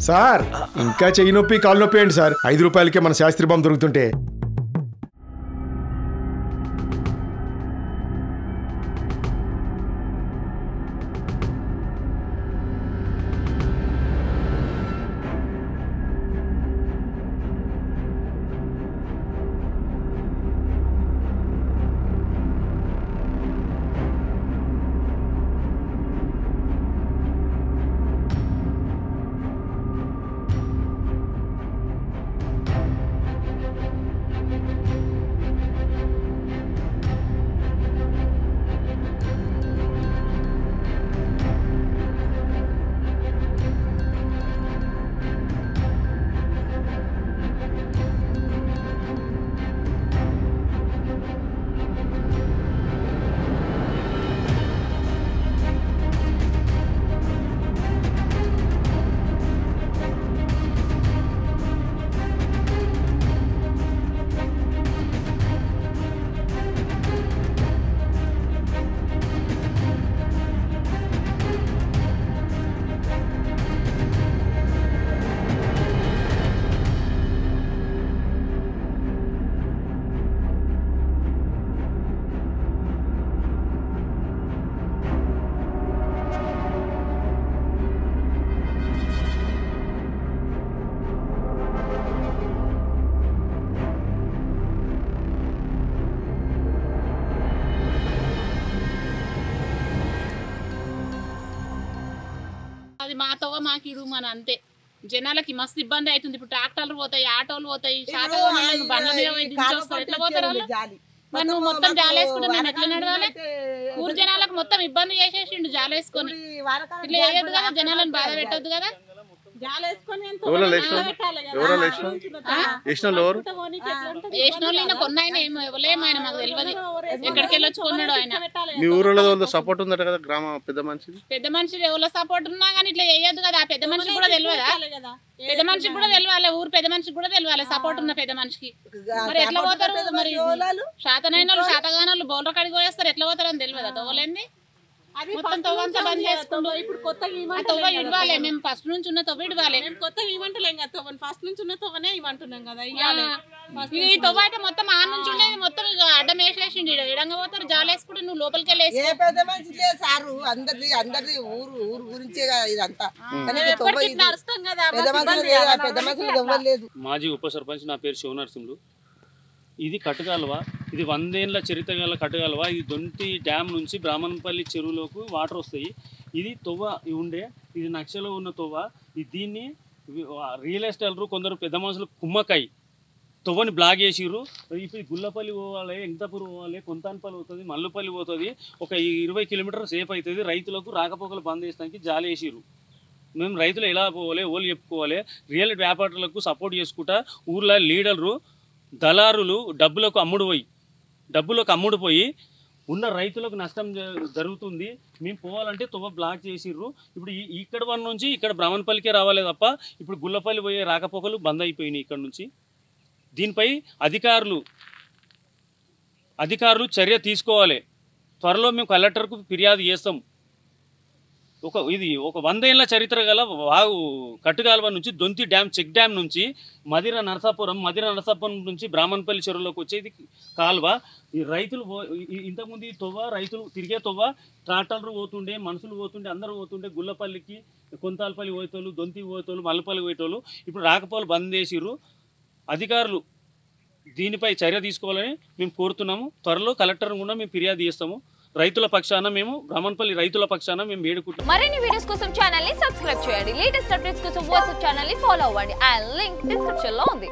Sir ఇంకా చెయ్యి నొప్పి కాలు నొప్పి ఏంటి సార్? 5 రూపాయలకే మన శాస్త్రి బాంబు దొరుకుతుంటే. అది మా తోవ మాకు ఇడు మన అంతే. జనాలకి మస్తు ఇబ్బంది అవుతుంది. ఇప్పుడు ట్రాక్టర్లు పోతాయి, ఆటోలు పోతాయి, శాతం బండ్ల మీద పోయి దించొస్తారు. ఎట్లా పోతారు వాళ్ళు? మరి నువ్వు మొత్తం జాలేసుకుంటే మేము ఎట్లా నడవాలి? ఊరు జనాలకు మొత్తం ఇబ్బంది చేసేసిండు జాలేసుకొని. ఇట్లా వేయద్దు కదా, జనాలను బాధ పెట్టద్దు కదా. ఎక్కడికి వెళ్ళొచ్చు కొన్నాడు ఆయన. మీ ఊరిలో సపోర్ట్ ఉందట కదా గ్రామ పెద్ద మనిషి ఎవరో సపోర్ట్ ఉన్నా కానీ ఇట్లా వేయద్దు కదా. పెద్ద మనిషి కూడా తెలియదా? పెద్ద మనిషికి కూడా తెలియాలి, ఊరు పెద్ద మనిషికి కూడా తెలియాలి సపోర్ట్ ఉన్న పెద్ద మనిషికి. మరి ఎట్లా పోతారు? మరి శాతనైన వాళ్ళు శాతగాన వాళ్ళు బౌలర్ కాడికి పోయేస్తారు. ఎట్లా పోతారు అని తెలియదా? తవ్వలేంది మొత్తం తవ్వంతా బంద్ చేసుకుంటాం. ఇప్పుడు కొత్తగా తవ్వ ఇవ్వాలి. మేము ఫస్ట్ నుంచి ఉన్న తవ్వ ఇవ్వాలి. కొత్తగా ఇవ్వంటలేం కదా, తవ్వని ఫస్ట్ నుంచి ఉన్న తవ్వనే ఇవ్వంటున్నాం కదా. ఈ తవ్వ అయితే మొత్తం ఆ నుంచి ఉండేది మొత్తం అడ్డం వేసేసిండి. ఎడంగా పోతారు జాలేసుకుంటే నువ్వు లోపలికి వెళ్ళేసి. అందరిది ఊరు గురించే ఇదంతా నడుస్తాం కదా. మాజీ ఉప సర్పంచ్, నా పేరు శివనరసింహులు. ఇది కట్టుకాలువ, ఇది 100 ఏళ్ళ చరిత్ర గల కట్టుకాలువ. ఇది దొంతి డ్యామ్ నుంచి బ్రాహ్మణపల్లి చెరువులోకి వాటర్ వస్తాయి. ఇది తొవ్వ ఉండే, ఇది నక్షలో ఉన్న తొవ్వ. దీన్ని రియల్ ఎస్టేట్లు కొందరు పెద్ద మనుషులు కుమ్మకాయి తొవ్వని బ్లాక్ చేసిర్రు. ఇప్పుడు గుల్లపల్లి పోవాలి, ఎంతపూర్ పోవాలి, కొంతాన్పల్లి పోతుంది, మల్లుపల్లి పోతుంది. ఒక 20 కిలోమీటర్ సేఫ్ అవుతుంది. రైతులకు రాకపోకలు బంద్ చేసడానికి జాలి వేసిర్రు. మేము రైతులు ఎలా పోవాలి, ఓళ్ళు చెప్పుకోవాలి. రియల్ వ్యాపారులకు సపోర్ట్ చేసుకుంటా ఊర్లో లీడర్లు దళారులు డబ్బులకు అమ్ముడుపోయి ఉన్న రైతులకు నష్టం జరుగుతుంది. మేము పోవాలంటే తొవ్వ బ్లాక్ చేసిర్రు. ఇప్పుడు ఇక్కడ వన్ నుంచి ఇక్కడ బ్రాహ్మణపల్లికే రావాలి తప్ప ఇప్పుడు గుల్లపల్లి పోయే రాకపోకలు బంద్ అయిపోయినాయి ఇక్కడ నుంచి. దీనిపై అధికారులు చర్య తీసుకోవాలి. త్వరలో మేము కలెక్టర్కు ఫిర్యాదు చేస్తాం. ఇది ఒక 100 ఏళ్ళ చరిత్ర గల కట్టుకాలువ నుంచి దొంతి డ్యామ్, చెక్ డ్యామ్ నుంచి మదిర నరసాపురం నుంచి బ్రాహ్మణపల్లి చెరువులోకి వచ్చేది కాలువ. ఈ రైతులు ఇంతకుముందు ఈ తొవ్వ రైతులు తిరిగే తొవ్వ, ట్రాక్టర్లు పోతుండే, మనుషులు పోతుండే, అందరూ పోతుండే. గుల్లపల్లికి, కొంతాలపల్లి పోయేటోళ్ళు, దొంతి పోయేటోళ్ళు, మల్లపల్లి పోయేటోళ్ళు. ఇప్పుడు రాకపోలు బంద్ చేసిర్రు. అధికారులు దీనిపై చర్య తీసుకోవాలని మేము కోరుతున్నాము. త్వరలో కలెక్టర్ కూడా మేము ఫిర్యాదు చేస్తాము. రైతుల పక్షాన మేము బ్రాహ్మణపల్లి రైతుల పక్షాన మేము వేడుకుంటాం. మరిన్ని వీడియోస్ కోసం ఛానల్ ని సబ్స్క్రైబ్ చేయండి. లేటెస్ట్ అప్డేట్స్ కోసం వాట్సాప్ ఛానల్ ని ఫాలో అవ్వండి. ఆ లింక్ డిస్క్రిప్షన్ లో ఉంది.